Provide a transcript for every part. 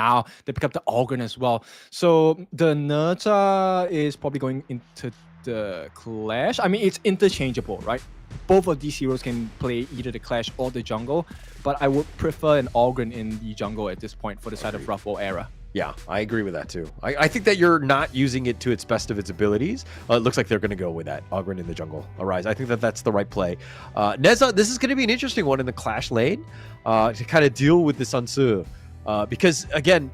now they pick up the Ogryn as well. So the Nerta is probably going into the Clash. I mean, it's interchangeable, right? Both of these heroes can play either the Clash or the jungle, but I would prefer an Ogryn in the jungle at this point for the side of Ruffle era. Yeah, I agree with that too. I think that you're not using it to its best of its abilities. It looks like they're going to go with that. Ogryn in the jungle. Arise. I think that that's the right play. Neza, this is going to be an interesting one in the Clash lane to kind of deal with the Sun Tzu. Because, again,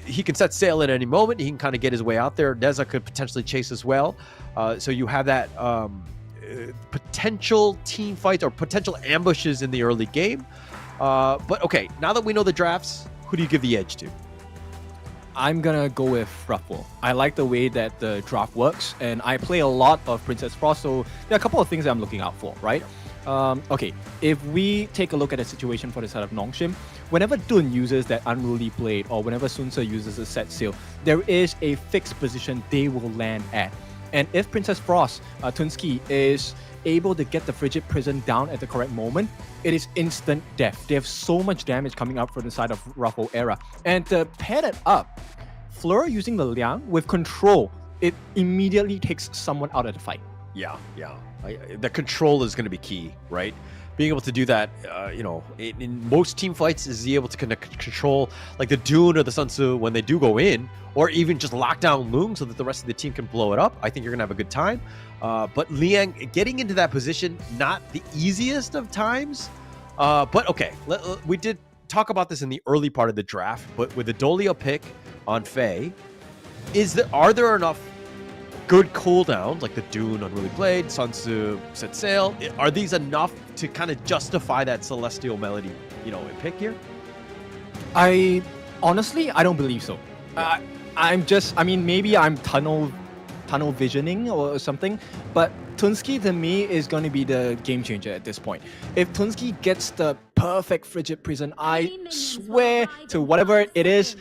he can set sail at any moment. He can kind of get his way out there. Neza could potentially chase as well. So you have that potential team fights or potential ambushes in the early game. But, okay, now that we know the drafts, who do you give the edge to? I'm gonna go with Ruffle. I like the way that the draft works, and I play a lot of Princess Frost, so there are a couple of things that I'm looking out for, right? Okay, if we take a look at the situation for the side of Nongshim, whenever Dun uses that Unruly Blade, or whenever Sun Tzu uses a set sail, there is a fixed position they will land at. And if Princess Frost, Tunski, is able to get the Frigid Prison down at the correct moment, it is instant death. They have so much damage coming up from the side of Ruffle era. And to pair that up, Fleur using the Liang with control, it immediately takes someone out of the fight. Yeah. The control is going to be key, right? Being able to do that, in most team fights, is he able to control like the Dune or the Sun Tzu when they do go in, or even just lock down Loong so that the rest of the team can blow it up. I think you're gonna have a good time. But Liang getting into that position, not the easiest of times. But okay, we did talk about this in the early part of the draft. But with the Dolia pick on Faye, are there enough good cooldowns like the Dune Unruly Blade, Sun Tzu Set Sail? Are these enough to kind of justify that Celestial Melody, pick here? I don't believe so. Maybe I'm tunnel visioning or something, but Tunski to me is going to be the game changer at this point. If Tunski gets the perfect Frigid Prison, I swear to whatever it is,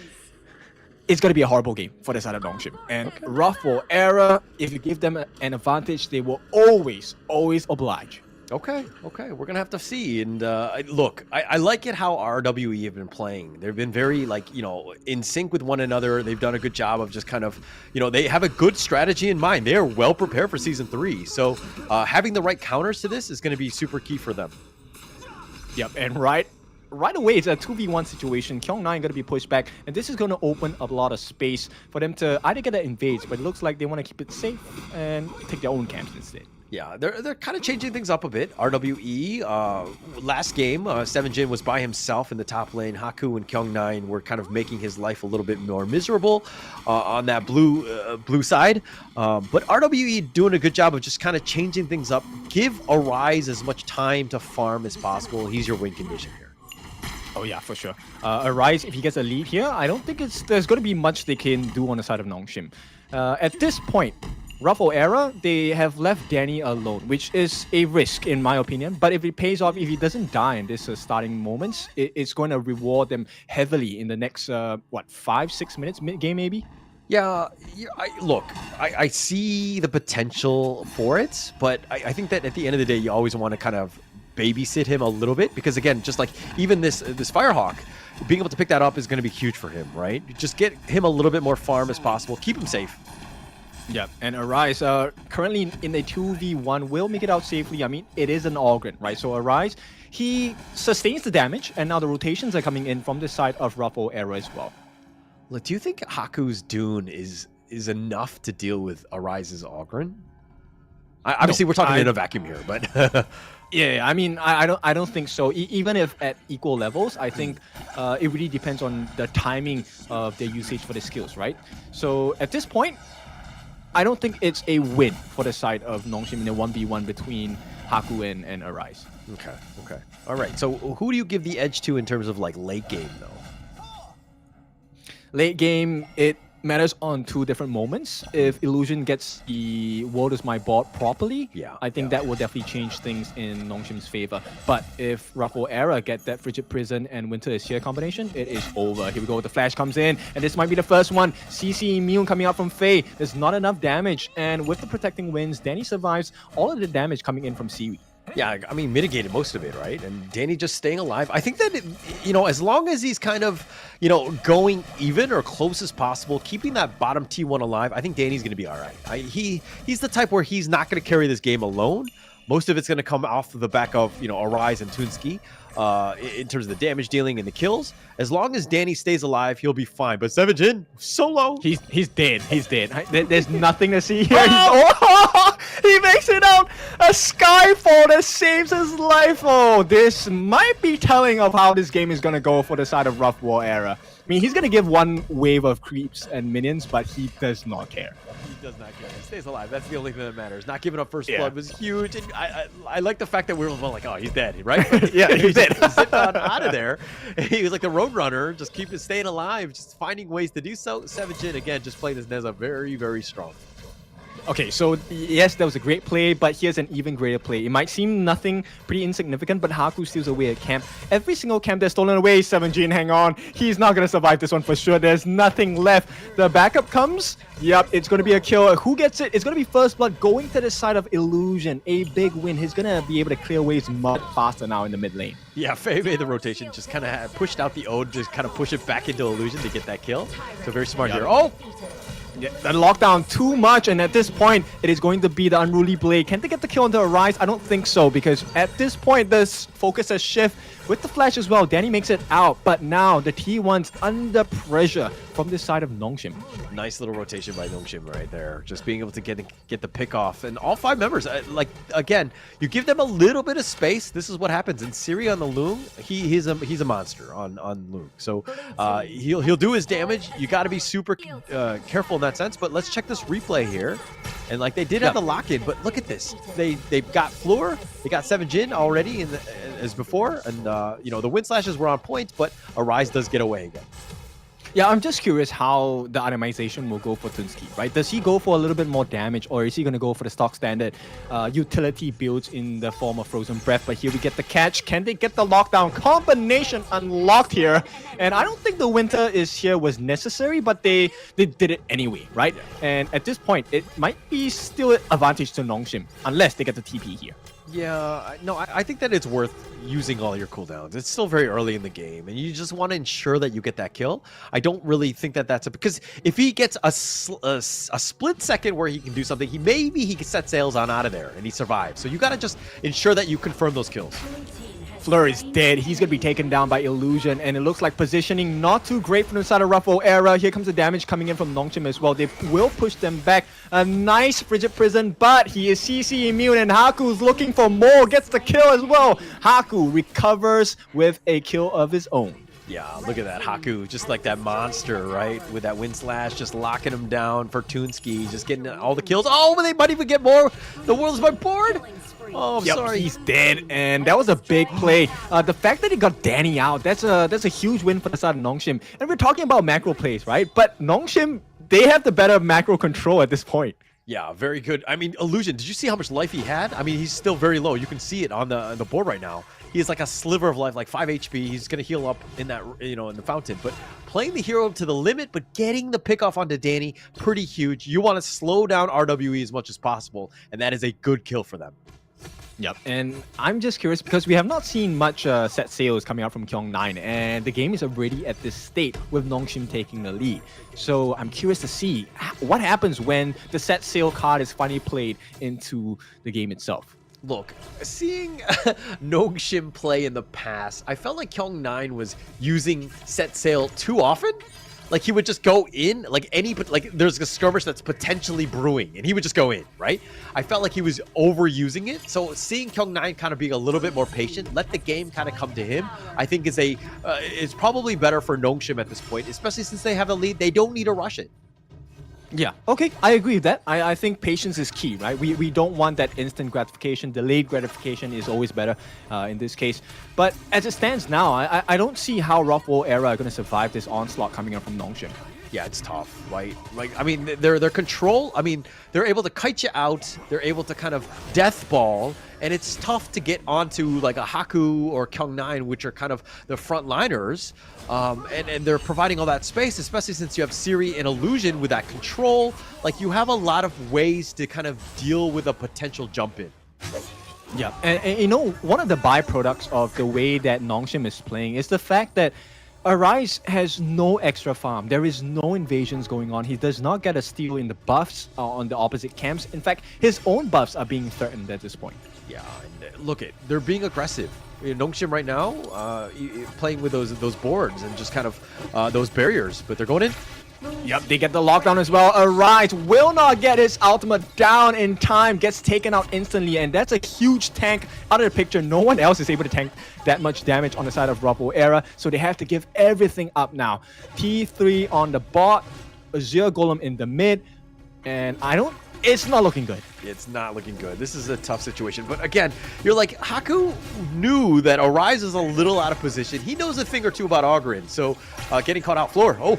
it's going to be a horrible game for the side of Nongshim. And Ruffle era, if you give them an advantage, they will always oblige. Okay, we're going to have to see. And look, I like it how RWE have been playing. They've been very, in sync with one another. They've done a good job of just kind of, they have a good strategy in mind. They are well prepared for Season 3. So having the right counters to this is going to be super key for them. Yep, and right away, it's a 2v1 situation. Kyung9 going to be pushed back, and this is going to open up a lot of space for them to either get an invade, but it looks like they want to keep it safe and take their own camps instead. Yeah, they're kind of changing things up a bit. RWE, last game, 7jin was by himself in the top lane. Haku and Kyung9 were kind of making his life a little bit more miserable on that blue side. But RWE doing a good job of just kind of changing things up. Give Arise as much time to farm as possible. He's your win condition here. Oh yeah, for sure. Arise, if he gets a lead here, I don't think there's going to be much they can do on the side of Nongshim. At this point, Ruffle era, they have left Danny alone, which is a risk in my opinion. But if it pays off, if he doesn't die in this starting moments, it's going to reward them heavily in the next 5-6 minutes mid-game maybe. Yeah, I see the potential for it, but I think that at the end of the day, you always want to kind of babysit him a little bit, because again, just like even this Firehawk, being able to pick that up is going to be huge for him, right? Just get him a little bit more farm as possible, keep him safe. Yeah, and Arise, currently in a 2v1, will make it out safely. I mean, it is an Ogryn, right? So Arise, he sustains the damage, and now the rotations are coming in from the side of Ruffle era as well. Look, do you think Haku's Dune is enough to deal with Arise's Ogryn? Obviously, we're talking in a vacuum here, but... Yeah, I mean, I don't think so. Even if at equal levels, I think it really depends on the timing of their usage for the skills, right? So at this point, I don't think it's a win for the side of Nongshim in a 1v1 between Haku and Arise. Okay. All right, so who do you give the edge to in terms of late game, though? Late game, it matters on two different moments. If Illusion gets the World is My Board properly, I think that will definitely change things in Nongshim's favor. But if Ruffle era get that Frigid Prison and Winter is Here combination, it is over. Here we go, the flash comes in, and this might be the first one. CC immune coming out from Faye. There's not enough damage, and with the protecting winds, Danny survives all of the damage coming in from Seaweed. Yeah, I mean, mitigated most of it, right? And Danny just staying alive. I think that, as long as he's kind of, going even or close as possible, keeping that bottom T1 alive, I think Danny's going to be all right. He's the type where he's not going to carry this game alone. Most of it's going to come off the back of, Arise and Toonski in terms of the damage dealing and the kills. As long as Danny stays alive, he'll be fine. But Sevijin, solo. He's dead. He's dead. There's nothing to see here. He makes it out. A Skyfall that saves his life. Oh, this might be telling of how this game is going to go for the side of Rough War era. I mean, he's going to give one wave of creeps and minions, but he does not care. He does not care. He stays alive. That's the only thing that matters. Not giving up first blood was huge. And I like the fact that we were like, oh, he's dead, right? Yeah, he's dead. Zipped on out of there. He was like the road runner, just staying alive, just finding ways to do so. Sevijin, again, just playing this Neza very, very strong. Okay, so yes, that was a great play, but here's an even greater play. It might seem nothing, pretty insignificant, but Haku steals away at camp. Every single camp that's stolen away, 7G, hang on. He's not going to survive this one for sure. There's nothing left. The backup comes. Yep, it's going to be a kill. Who gets it? It's going to be First Blood going to the side of Illusion. A big win. He's going to be able to clear away his mud faster now in the mid lane. Yeah, Faye made the rotation, just kind of pushed out the Ode, just kind of push it back into Illusion to get that kill. So very smart here. Oh! Yeah, the lockdown too much, and at this point, it is going to be the Unruly Blade. Can they get the kill on the Arise? I don't think so, because at this point, the focus has shifted with the flash as well. Danny makes it out, but now the T1's under pressure from this side of Nongshim. Nice little rotation by Nongshim right there. Just being able to get the pick off. And all 5 members, again, you give them a little bit of space. This is what happens. And Siri on the Loom, he's a monster on Loom. So he'll do his damage. You got to be super careful in that sense. But let's check this replay here. And like they did have the lock-in, but look at this. They've got Floor, they got 7Jin already as before, and the wind slashes were on point, but Arise does get away again. Yeah, I'm just curious how the itemization will go for Toonski, right? Does he go for a little bit more damage, or is he going to go for the stock standard utility builds in the form of Frozen Breath? But here we get the catch. Can they get the lockdown combination unlocked here? And I don't think the winter was necessary, but they did it anyway, right? And at this point, it might be still an advantage to Nongshim, unless they get the TP here. Yeah, no, I think that it's worth using all your cooldowns. It's still very early in the game, and you just want to ensure that you get that kill. I don't really think that that's because if he gets a split second where he can do something, maybe he can set sails on out of there and he survives. So you got to just ensure that you confirm those kills. Fleur is dead. He's going to be taken down by Illusion, and it looks like positioning not too great from the side of Ruffle era. Here comes the damage coming in from Nongshim as well. They will push them back. A nice Frigid Prison, but he is CC immune, and Haku's looking for more. Gets the kill as well. Haku recovers with a kill of his own. Yeah, look at that. Haku, just like that monster, right? With that wind slash, just locking him down for Toonski, just getting all the kills. Oh, they might even get more. The world's my board. Oh, I'm sorry. He's dead, and that was a big play. The fact that he got Danny out, that's a huge win for the side of Nongshim. And we're talking about macro plays, right? But Nongshim, they have the better macro control at this point. Yeah, very good. I mean, Illusion, did you see how much life he had? I mean, he's still very low. You can see it on the board right now. He has like a sliver of life, like 5 HP. He's going to heal up in that, in the fountain. But playing the hero to the limit, but getting the pick off onto Danny, pretty huge. You want to slow down RWE as much as possible, and that is a good kill for them. Yep, and I'm just curious because we have not seen much set sails coming out from Kyong9, and the game is already at this state with Nongshim taking the lead. So I'm curious to see what happens when the set sail card is finally played into the game itself. Look, seeing Nongshim play in the past, I felt like Kyong9 was using set sail too often. Like he would just go in, like there's a skirmish that's potentially brewing, and he would just go in, right? I felt like he was overusing it. So seeing Kyong9 kind of being a little bit more patient, let the game kind of come to him, I think is probably better for Nongshim at this point, especially since they have a lead. They don't need to rush it. Yeah, okay, I agree with that. I think patience is key, right? We don't want that instant gratification. Delayed gratification is always better in this case. But as it stands now, I don't see how Rough War era are going to survive this onslaught coming up from Nongshim. Yeah, it's tough, right? Like, I mean, their control, I mean, they're able to kite you out, they're able to kind of death ball, and it's tough to get onto like a Haku or Kyong9, which are kind of the frontliners, and they're providing all that space, especially since you have Siri and Illusion with that control. Like, you have a lot of ways to kind of deal with a potential jump in. Yeah, and you know, one of the byproducts of the way that Nongshim is playing is the fact that Arise has no extra farm. There is no invasions going on. He does not get a steal in the buffs on the opposite camps. In fact, his own buffs are being threatened at this point. Yeah, and look it, they're being aggressive. Nongshim right now, playing with those boards and just kind of those barriers, but they're going in. Yep, they get the lockdown as well. Arise will not get his ultimate down in time, gets taken out instantly, and that's a huge tank out of the picture. No one else is able to tank that much damage on the side of RWE Era, so they have to give everything up now. T3 on the bot, Azure Golem in the mid, and it's not looking good. It's not looking good. This is a tough situation. But again, you're like, Haku knew that Arise is a little out of position. He knows a thing or two about Ogren, so getting caught out floor. Oh.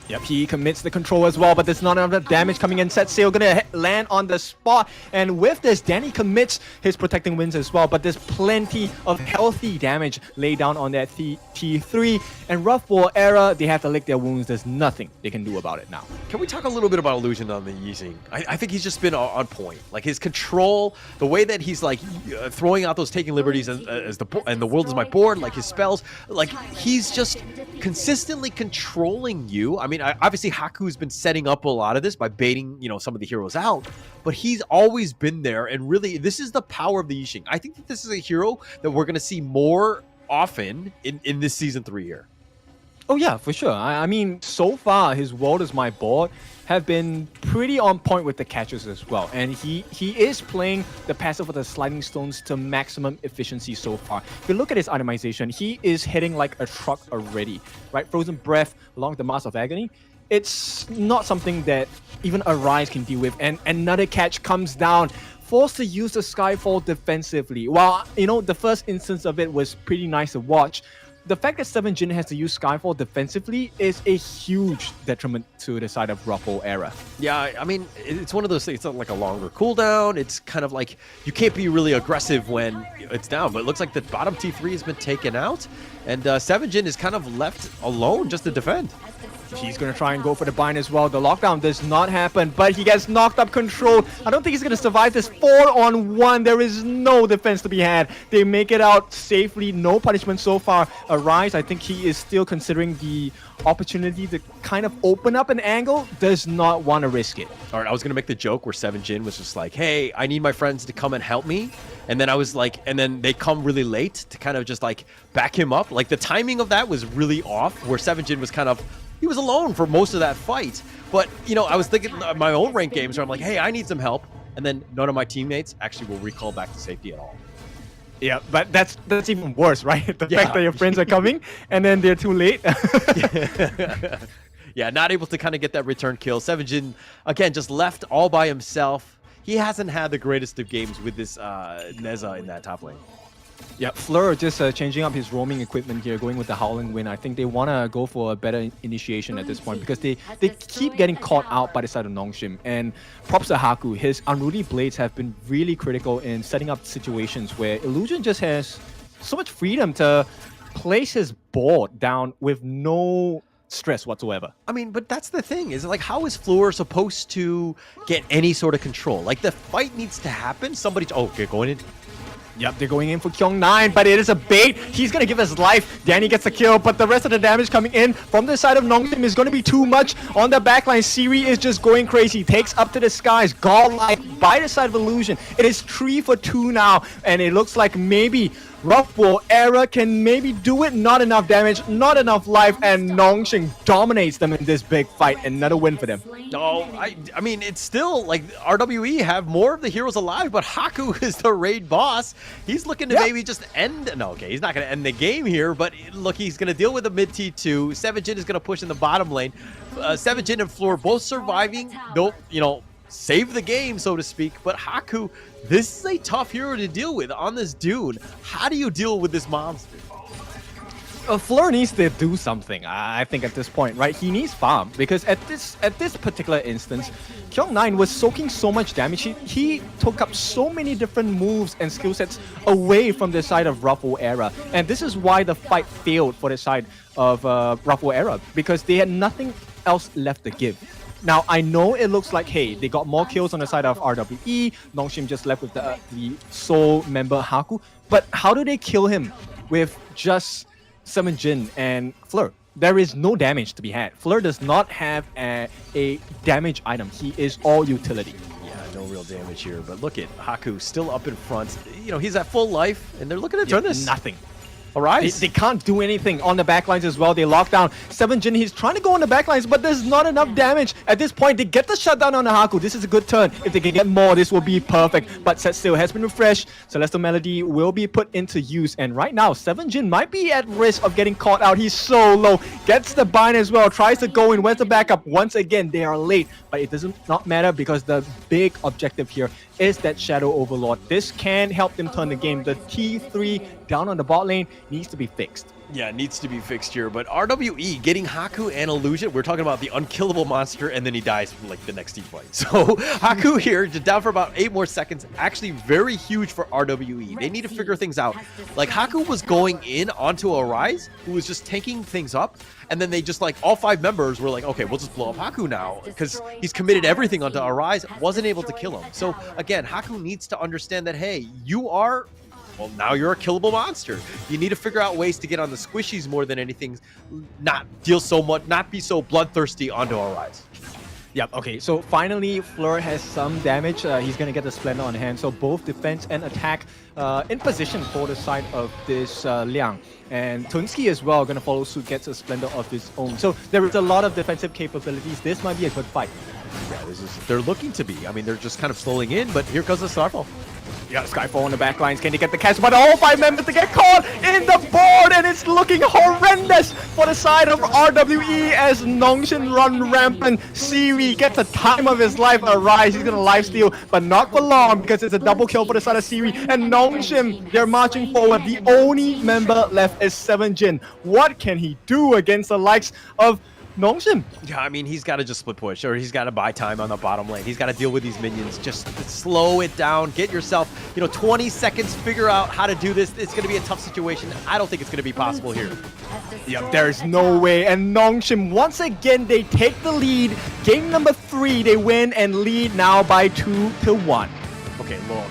Yep, he commits the control as well, but there's not enough damage coming in. Set Sail gonna land on the spot, and with this, Danny commits his protecting wins as well, but there's plenty of healthy damage laid down on that T3, and RWE Era, they have to lick their wounds. There's nothing they can do about it now. Can we talk a little bit about Illusion on the Yixing? I think he's just been on point. Like his control, the way that he's like throwing out those taking liberties and the world is my board, like his spells, like he's just consistently controlling you. I mean, obviously Haku's been setting up a lot of this by baiting, some of the heroes out, but he's always been there, and really, this is the power of the Yixing. I think that this is a hero that we're going to see more often in this Season 3 here. Oh yeah, for sure. I mean, so far, his World is My Board have been pretty on point with the catches as well. And he is playing the passive with the Sliding Stones to maximum efficiency so far. If you look at his itemization, he is hitting like a truck already, right? Frozen Breath along the Mask of Agony. It's not something that even Arise can deal with. And another catch comes down, forced to use the Skyfall defensively. While, the first instance of it was pretty nice to watch, the fact that 7jin has to use Skyfall defensively is a huge detriment to the side of RWE Era. Yeah, I mean, it's one of those things. It's not like a longer cooldown. It's kind of like you can't be really aggressive when it's down. But it looks like the bottom T3 has been taken out, and 7jin is kind of left alone just to defend. He's going to try and go for the bind as well. The lockdown does not happen, but he gets knocked up control. I don't think he's going to survive this 4-on-1. There is no defense to be had. They make it out safely. No punishment so far. Arise, I think he is still considering the opportunity to kind of open up an angle. Does not want to risk it. All right, I was going to make the joke where 7jin was just like, hey, I need my friends to come and help me. And then I was like, and then they come really late to kind of just like back him up. Like the timing of that was really off, where 7jin was kind of, he was alone for most of that fight. But, I was thinking my own ranked games where I'm like, hey, I need some help. And then none of my teammates actually will recall back to safety at all. Yeah, but that's even worse, right? The fact that your friends are coming and then they're too late. Yeah, not able to kind of get that return kill. 7jin, again, just left all by himself. He hasn't had the greatest of games with this Neza in that top lane. Yeah, Fleur just changing up his roaming equipment here, going with the Howling Wind. I think they want to go for a better initiation at this point because they keep getting caught out by the side of Nongshim. And props to Haku, his Unruly Blades have been really critical in setting up situations where Illusion just has so much freedom to place his board down with no stress whatsoever. I mean, but that's the thing, is like, how is Fleur supposed to get any sort of control? Like, the fight needs to happen. Okay, going in. Yep, they're going in for Kyung9, but it is a bait. He's going to give his life. Danny gets a kill, but the rest of the damage coming in from the side of Nongshim is going to be too much. On the backline, Siri is just going crazy. Takes up to the skies. Godlike by the side of Illusion. It is 3 for 2 now, and it looks like maybe RWE Era can maybe do it. Not enough damage, not enough life, and Nongshim dominates them in this big fight. Another win for them. No, I mean, it's still like RWE have more of the heroes alive, but Haku is the raid boss. He's looking to maybe just end. No, okay, he's not going to end the game here, but look, he's going to deal with the mid T2. 7jin is going to push in the bottom lane. 7jin and Floor both surviving. Don't, save the game, so to speak. But Haku, this is a tough hero to deal with on this Dune. How do you deal with this monster? Fleur needs to do something, I think, at this point, right? He needs farm, because at this particular instance, Kyung9 was soaking so much damage. He took up so many different moves and skill sets away from the side of RWE Era. And this is why the fight failed for the side of RWE Era, because they had nothing else left to give. Now, I know it looks like, hey, they got more kills on the side of RWE. Nongshim just left with the sole member Haku. But how do they kill him with just Summon Jin and Fleur? There is no damage to be had. Fleur does not have a damage item. He is all utility. Yeah, no real damage here. But look at Haku still up in front. You know, he's at full life, and they're looking to turn this. Nothing. Arise. They can't do anything on the backlines as well. They lock down 7jin. He's trying to go on the backlines, but there's not enough damage. At this point, they get the shutdown on the Haku. This is a good turn. If they can get more, this will be perfect. But set still has been refreshed. Celestial Melody will be put into use. And right now, 7jin might be at risk of getting caught out. He's so low. Gets the bind as well. Tries to go in. Where's the backup? Once again, they are late. But it doesn't not matter because the big objective here is that Shadow Overlord. This can help them turn the game. The T3 down on the bot lane needs to be fixed. Yeah, it needs to be fixed here. But RWE getting Haku and Illusion, we're talking about the unkillable monster, and then he dies from like the next team fight. So Haku here, just down for about 8 more seconds. Actually very huge for RWE. They need to figure things out. Like Haku was going in onto Arise, who was just tanking things up. And then they just like, all 5 members were like, okay, we'll just blow up Haku now. Because he's committed everything onto Arise, wasn't able to kill him. So again, Haku needs to understand that, hey, you are... well, now you're a killable monster. You need to figure out ways to get on the squishies more than anything, not deal so much, not be so bloodthirsty onto Arise. Yep, okay, so finally Fleur has some damage. He's going to get the Splendor on hand. So both defense and attack in position for the side of this Liang. And Tunski as well going to follow suit, gets a Splendor of his own. So there is a lot of defensive capabilities. This might be a good fight. Yeah, they're looking to be. I mean, they're just kind of slowing in, but here comes the Starfall. Yeah, Skyfall on the back lines. Can they get the catch? But all 5 members to get caught in the board, and it's looking horrendous for the side of RWE as Nongshim run rampant. Siri gets a time of his life. Arise, he's gonna lifesteal, but not for long because it's a double kill for the side of Siri. And Nongshim, they're marching forward. The only member left is 7jin. What can he do against the likes of Nongshim? Yeah, I mean, he's got to just split push, or he's got to buy time on the bottom lane. He's got to deal with these minions. Just slow it down. Get yourself, 20 seconds. Figure out how to do this. It's going to be a tough situation. I don't think it's going to be possible here. Yep, there's no way. And Nongshim, once again, they take the lead. Game number 3, they win and lead now by 2-1. Okay, look.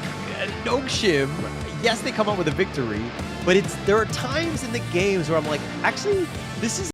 Nongshim, yes, they come up with a victory, but there are times in the games where I'm like, actually, this is